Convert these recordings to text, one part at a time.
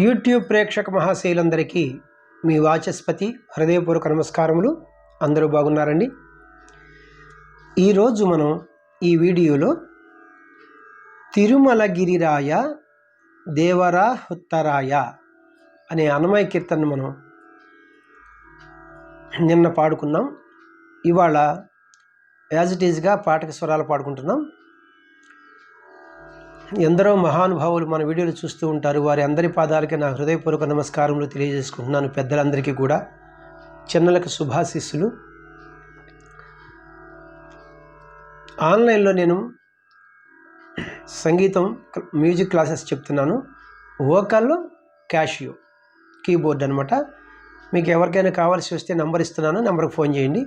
YouTube ప్రేక్షక మహాశైలందరికీ మీ వాచస్పతి హృదయపూర్వక నమస్కారములు. అందరూ బాగున్నారండి. ఈరోజు మనం ఈ వీడియోలో తిరుమలగిరిరాయ దేవరా ఉత్తరాయ అనే అన్నమయ్య కీర్తనను మనం నిన్న పాడుకున్నాం. ఇవాళ యాజ్ ఇట్ ఈజ్గా పాటక స్వరాలు పాడుకుంటున్నాం. ఎందరో మహానుభావులు మన వీడియోలు చూస్తూ ఉంటారు. వారి అందరి పాదాలకి నా హృదయపూర్వక నమస్కారములు తెలియజేసుకుంటున్నాను. పెద్దలందరికీ కూడా, చిన్నలకు శుభాశీస్సులు. ఆన్లైన్లో నేను సంగీతం మ్యూజిక్ క్లాసెస్ చెప్తున్నాను. వోకల్ క్యాషియో కీబోర్డ్ అనమాట. మీకు ఎవరికైనా కావాల్సి వస్తే నంబర్ ఇస్తున్నాను, నెంబర్కి ఫోన్ చేయండి.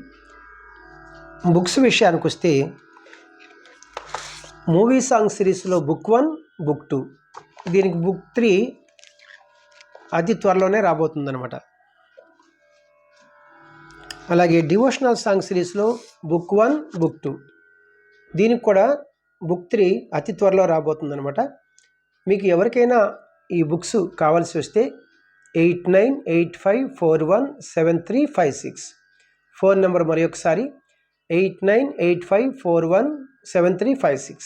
బుక్స్ విషయానికి వస్తే మూవీ సాంగ్ సిరీస్లో బుక్ 1, బుక్ 2, దీనికి బుక్ 3 అతి త్వరలోనే రాబోతుందన్నమాట. అలాగే డివోషనల్ సాంగ్ సిరీస్లో బుక్ 1, బుక్ 2, దీనికి కూడా బుక్ 3 అతి త్వరలో రాబోతుందన్నమాట. మీకు ఎవరికైనా ఈ బుక్స్ కావాల్సి వస్తే 8985417356 ఫోన్ నెంబర్ మరి ఒకసారి 8985417356.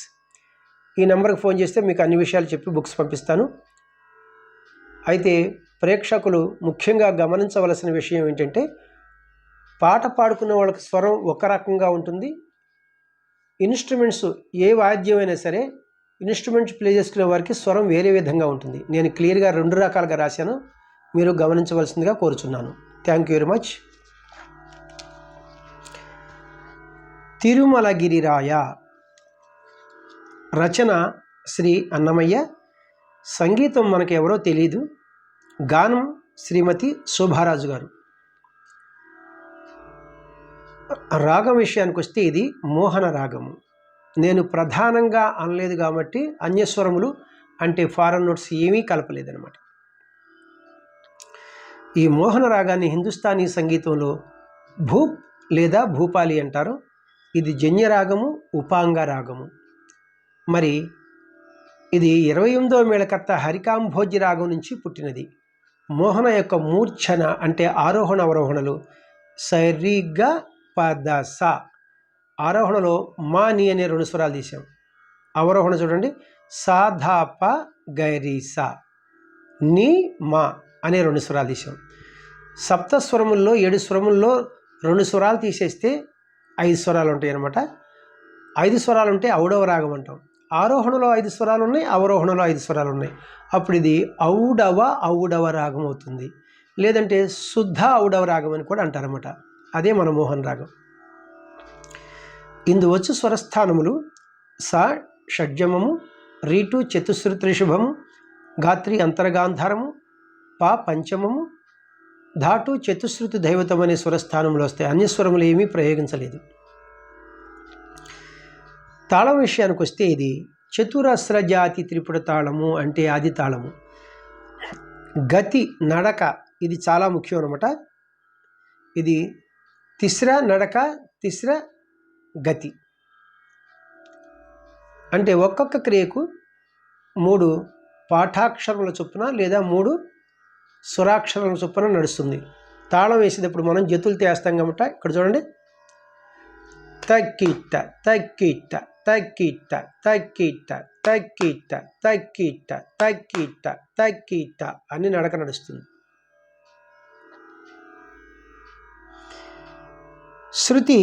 ఈ నెంబర్కి ఫోన్ చేస్తే మీకు అన్ని విషయాలు చెప్పి బుక్స్ పంపిస్తాను. అయితే ప్రేక్షకులు ముఖ్యంగా గమనించవలసిన విషయం ఏంటంటే, పాట పాడుకున్న వాళ్ళకి స్వరం ఒక రకంగా ఉంటుంది. ఇన్స్ట్రుమెంట్స్ ఏ వాద్యమైనా సరే ఇన్స్ట్రుమెంట్స్ ప్లే చేసుకునే వారికి స్వరం వేరే విధంగా ఉంటుంది. నేను క్లియర్గా 2 రకాలుగా రాశాను, మీరు గమనించవలసిందిగా కోరుచున్నాను. Thank you very much. తిరుమలగిరిరాయ రచన శ్రీ అన్నమయ్య, సంగీతం మనకు ఎవరో తెలియదు, గానం శ్రీమతి శోభారాజు గారు. రాగం విషయానికి వస్తే ఇది మోహన రాగము. నేను ప్రధానంగా అనలేదు కాబట్టి అన్యస్వరములు అంటే ఫారెన్ నోట్స్ ఏమీ కలపలేదన్నమాట. ఈ మోహన రాగాన్ని హిందుస్థానీ సంగీతంలో భూప్ లేదా భూపాలి అంటారు. ఇది జన్య రాగము, ఉపాంగ రాగము. మరి ఇది 28వ మేళకర్త హరికాంభోజి రాగం నుంచి పుట్టినది. మోహన యొక్క మూర్ఛన అంటే ఆరోహణ అవరోహణలు సరిగా పద స. ఆరోహణలో మా ని అనే 2 స్వరాలు తీసాం. అవరోహణ చూడండి, సాధాప గైరీ సా, ని మా అనే 2 స్వరాలు తీసాం. సప్తస్వరముల్లో 7 స్వరముల్లో 2 స్వరాలు తీసేస్తే 5 స్వరాలు ఉంటాయి అన్నమాట. 5 స్వరాలు ఉంటే ఔడవ రాగం అంటాం. ఆరోహణలో 5 స్వరాలు ఉన్నాయి, అవరోహణలో 5 స్వరాలు ఉన్నాయి. అప్పుడు ఇది ఔడవ రాగం అవుతుంది. లేదంటే శుద్ధ ఔడవ రాగం అని కూడా అంటారన్నమాట. అదే మన మోహన్ రాగం. ఇందు వచ్చు స్వరస్థానములు స షడ్జమము, రీటు చతుశ్రుతి రిషభము, గాత్రి అంతర్గాంధారము, ప పంచమము, ధాటు చతుశ్రుతి దైవతం అనే స్వరస్థానములు వస్తాయి. అన్యస్వరములు ఏమీ ప్రయోగించలేదు. తాళం విషయానికి వస్తే ఇది చతురస్ర జాతి త్రిపుట తాళము అంటే ఆది తాళము. గతి నడక ఇది చాలా ముఖ్యం అన్నమాట. ఇది తిస్ర నడక, తిస్ర గతి అంటే ఒక్కొక్క క్రియకు 3 పాఠాక్షరముల చొప్పున లేదా 3 స్వరాక్షరముల చొప్పున నడుస్తుంది. తాళం వేసేటప్పుడు మనం జతులు తీస్తాం కాబట్టి ఇక్కడ చూడండి, తక్కిట్ట తక్కిట్ట తక్కిట్ట తక్కిట్ట తక్కిట్ట తక్కిట్ట తక్కిట్ట తక్కిట్ట అని నడక నడుస్తుంది. శృతి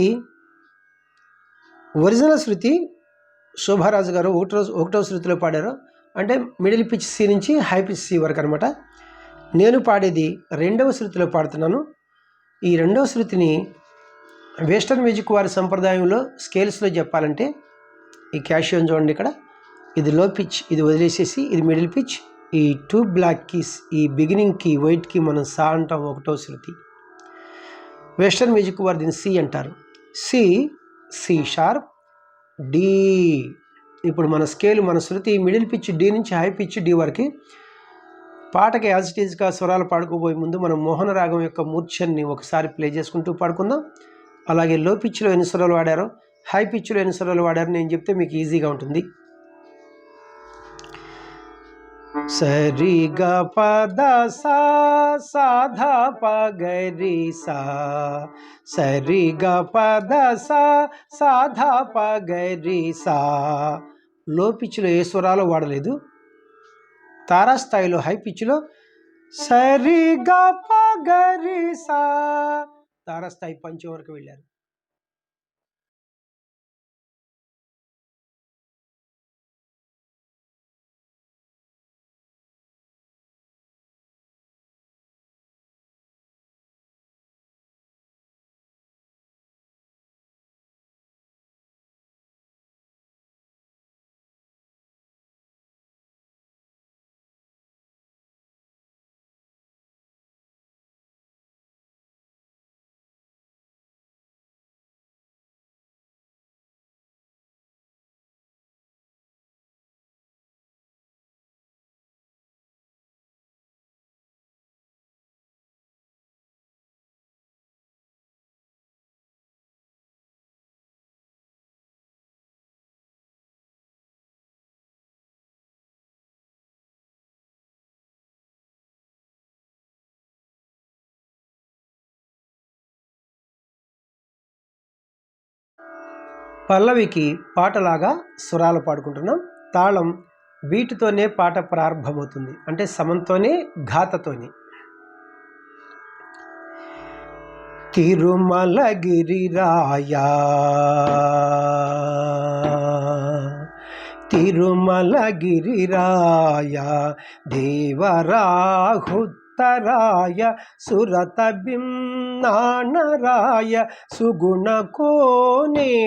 ఒరిజినల్ శృతి శోభారాజు గారు ఒకటో శృతిలో పాడారు. అంటే మిడిల్ పిచ్ సి నుంచి హై పిచ్ సి వరకు అనమాట. నేను పాడేది 2వ శృతిలో పాడుతున్నాను. ఈ 2వ శృతిని వెస్టర్న్ మ్యూజిక్ వారి సంప్రదాయంలో స్కేల్స్లో చెప్పాలంటే ఈ క్యాషియోని చూడండి, ఇక్కడ ఇది లో పిచ్, ఇది వదిలేసేసి ఇది మిడిల్ పిచ్. ఈ 2 బ్లాక్ కీస్, ఈ బిగినింగ్ కీ వైట్ కీ మనం సా అంటాం, 1వ శృతి. వెస్టర్న్ మ్యూజిక్ వారు దీన్ని సి అంటారు. C, C sharp, D. ఇప్పుడు మన స్కేల్, మన శృతి మిడిల్ పిచ్ డి నుంచి హై పిచ్ డి వరకు. పాటకి యాజ్ ఇట్ ఈజ్గా స్వరాలు పాడుకోబోయే ముందు మనం మోహన రాగం యొక్క మూర్ఛన్ని ఒకసారి ప్లే చేసుకుంటూ పాడుకుందాం. అలాగే లో పిచ్లో ఎన్ని స్వరాలు వాడారో, హై పిచ్లో ఎన్ని స్వరాలు వాడారో నేను చెప్తే మీకు ఈజీగా ఉంటుంది. సరి గ పద సా సాధా పగరి సా సరి గ పద సా సాధా పగరి సా. లో పిచ్లో ఏ స్వరాలు వాడలేదు. తారాస్థాయిలో హై పిచ్లో సరి గ పగరి సా తారాస్థాయి పంచం వరకు వెళ్ళారు. పల్లవికి పాటలాగా స్వరాలు పాడుకుంటున్నాం. తాళం వీటితోనే పాట ప్రారంభమవుతుంది, అంటే సమంతోనే ఘాతతోని. తిరుమలగిరిరాయా తిరుమలగిరిరాయా దేవరాహుత్తరాయ సురతబింనాణరాయ సుగుణ కోనేటిరాయ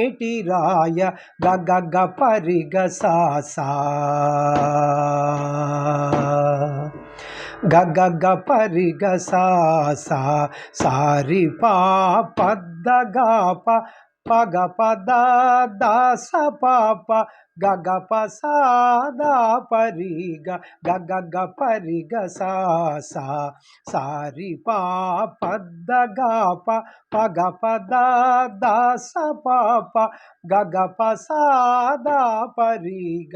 గగ పరిగ సాసా గగ పరిగ సాసా సారి పా పద్ద గాప పగ పద దాస పాప గగ పసాదా పరిగ గగ పరిగ సాసా సారి పా పద్ద గాప పగ పద దాస పాప గగ పసాదా పరిగ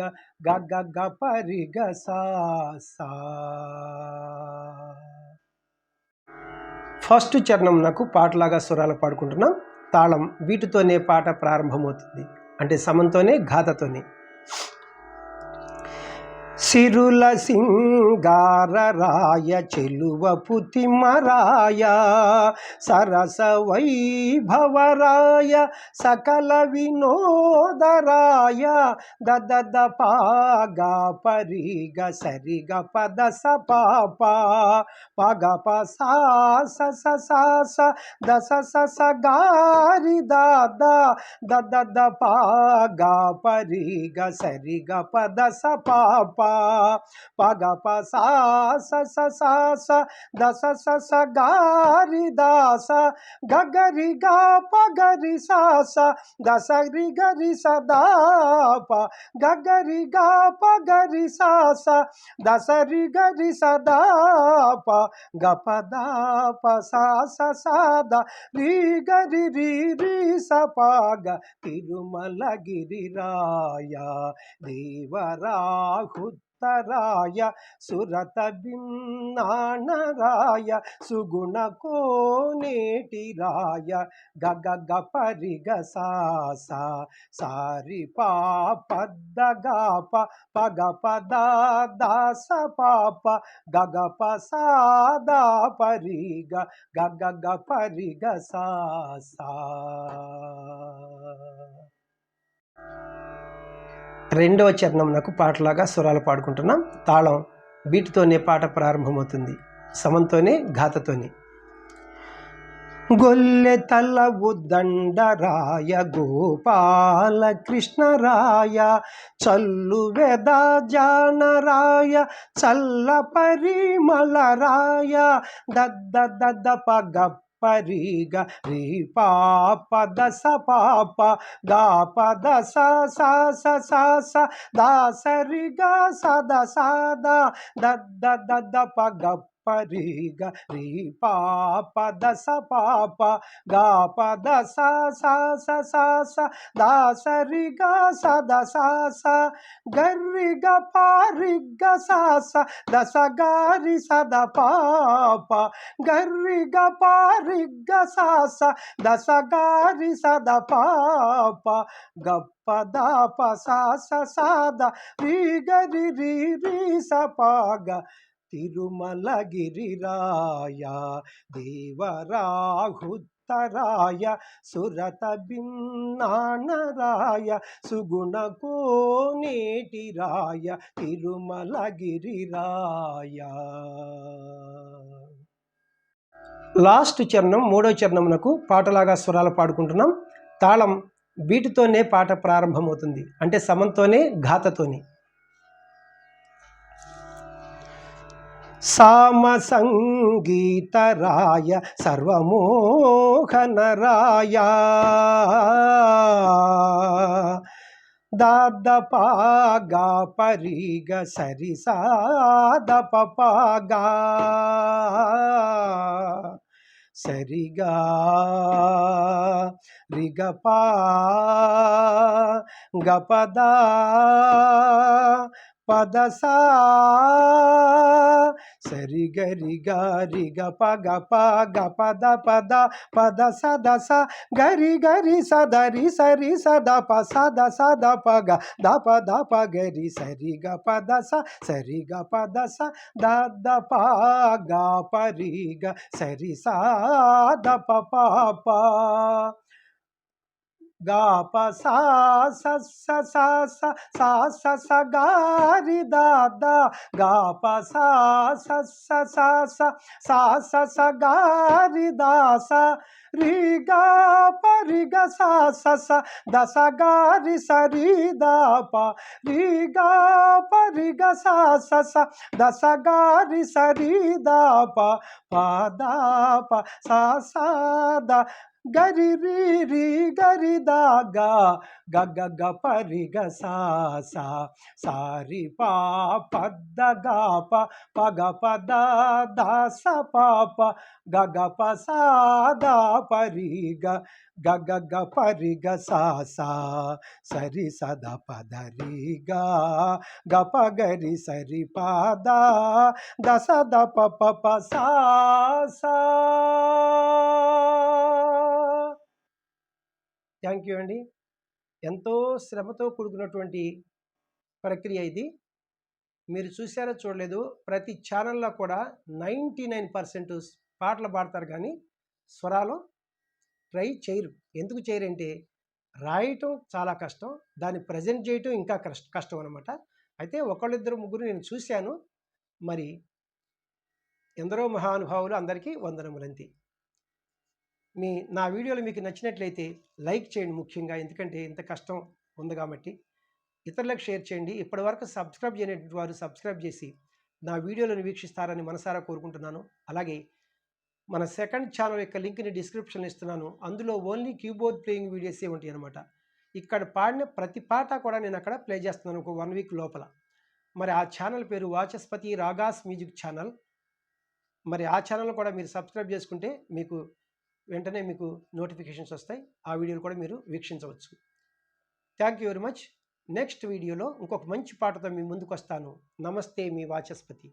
గగ పరిగ సాసా. ఫస్ట్ చరణం నాకు పాటలాగా స్వరాలు పాడుకుంటున్నాం. తాళం వీటితోనే పాట ప్రారంభమవుతుంది, అంటే సమంతోనే ఘాతతోనే. సిరుల సింగారరాయ చెలువ పుతిమరాయ సరస వైభవరాయ సకల వినోదరాయ దద పాగా పరిగ సరిగ పద స పాప పగ పసాస సాస దస స గారి దాదా దద పాగా పరిగ సరిగ పద స పాప పగ పసాస సాస దస స గారి దాస గగరి గా పగరి సాస దస రి గరి సదాప గగరి గా పగరి సాస దస రి గరి సదాప గపదాప సాస సాద రి గరి రి రి సపాగ తిరుమలగిరిరాయ దేవరాహుత్తరాయ సురతబింనాణరాయ సుగుణ కోనేటిరాయ గగ పరిగ సాసా సారి పా పద్ద గాప పగ పద దాస పాప గగ పసాదా పరిగ గగ పరిగ సాసా. రెండవ చరణం నాకు పాటలాగా స్వరాలు పాడుకుంటున్నాం. తాళం వీటితోనే పాట ప్రారంభమవుతుంది, సమంతోనే ఘాతతోనే. గొల్లె తలవు దండరాయ గోపాల కృష్ణరాయ చల్లు వెద జానరాయ చల్ల పరిమళరాయ దద్ద పగ పరిగ రి పాప దస పాప గా పద స దాస రి గ సద సద దద్ద పగ పరి గ రి పా పద స పాప గా పద స స స స స దా స రి గ స ద స స గర్రి గ పారి గ స స ద స గ రి స ద పాప గర్రి గ పారి గ స స ద స గ రి స ద పాప గప్ప ద ప స స స ద రి గ రి రి రి స ప గ తిరుమలగిరిరాయ దేవరాహుత్తరాయ సురత భిన్నానరాయ సుగుణ కోనేటిరాయ తిరుమలగిరిరాయ. లాస్ట్ చరణం మూడో చరణమునకు పాటలాగా స్వరాలు పాడుకుంటున్నాం. తాళం బీటుతోనే పాట ప్రారంభమవుతుంది, అంటే సమంతోనే ఘాతతోనే. సామ సంగీతరాయ సర్వమోహనరాయ దాద పాగా పరిగ సరి సాద పపాగా సరిగా రిగపా గపదా పదసా సరి గరి గరి గప గప గపద పద పద సద స గరి గరి సదరి సరి సద ప సద సద పగ దప దప గరి సరి గ పద స సరి గ పద స దద ప గ పరి గ సరి సాద ప పాప గా ప సా స స సా స సా స స గా రి దా దా గా ప సా స స సా స సా స స గా రి దా స రి గా ప రి గ సా స స ద స గా రి స రి దా ప రి గా ప రి గ సా స స ద స గా రి స రి దా ప ప దా ప సా సా ద గరి రి రి గరి దా గా గ గ గ పరి గ సా సా సారి పా పద్ద గా ప ప గ ప ద ద స ప ప గ గ ప సా ద పరి గ గ గ గ పరి గ సా సా సరి సద పద రి గ గ ప గరి సరి ప ద ద స ద ప ప ప సా సా. థ్యాంక్ యూ అండి. ఎంతో శ్రమతో కూడుకున్నటువంటి ప్రక్రియ ఇది. మీరు చూసారో చూడలేదు, ప్రతి ఛానల్లో కూడా 99% పాటలు పాడతారు కానీ స్వరాలు ట్రై చేయరు. ఎందుకు చేయరంటే రాయటం చాలా కష్టం, దాన్ని ప్రజెంట్ చేయటం ఇంకా కష్టం అనమాట. అయితే ఒకళ్ళిద్దరు ముగ్గురు నేను చూశాను. మరి ఎందరో మహానుభావులు, అందరికీ వందనములంతి. నా వీడియోలు మీకు నచ్చినట్లయితే లైక్ చేయండి ముఖ్యంగా, ఎందుకంటే ఇంత కష్టం ఉంది కాబట్టి. ఇతరులకు షేర్ చేయండి. ఇప్పటివరకు సబ్స్క్రైబ్ చేయనటువంటి వారు సబ్స్క్రైబ్ చేసి నా వీడియోలను వీక్షిస్తారని మనసారా కోరుకుంటున్నాను. అలాగే మన సెకండ్ ఛానల్ యొక్క లింక్ని డిస్క్రిప్షన్లో ఇస్తున్నాను. అందులో ఓన్లీ కీబోర్డ్ ప్లేయింగ్ వీడియోసే ఉంటాయి అన్నమాట. ఇక్కడ పాడిన ప్రతి పాట కూడా నేను అక్కడ ప్లే చేస్తున్నాను ఒక 1 వీక్ లోపల. మరి ఆ ఛానల్ పేరు వాచస్పతి రాగాస్ మ్యూజిక్ ఛానల్. మరి ఆ ఛానల్ కూడా మీరు సబ్స్క్రైబ్ చేసుకుంటే మీకు వెంటనే మీకు నోటిఫికేషన్స్ వస్తాయి. ఆ వీడియోలు కూడా మీరు వీక్షించవచ్చు. Thank you very much. Next వీడియోలో ఇంకొక మంచి పాటతో మీ ముందుకు వస్తాను. నమస్తే, మీ వాచస్పతి.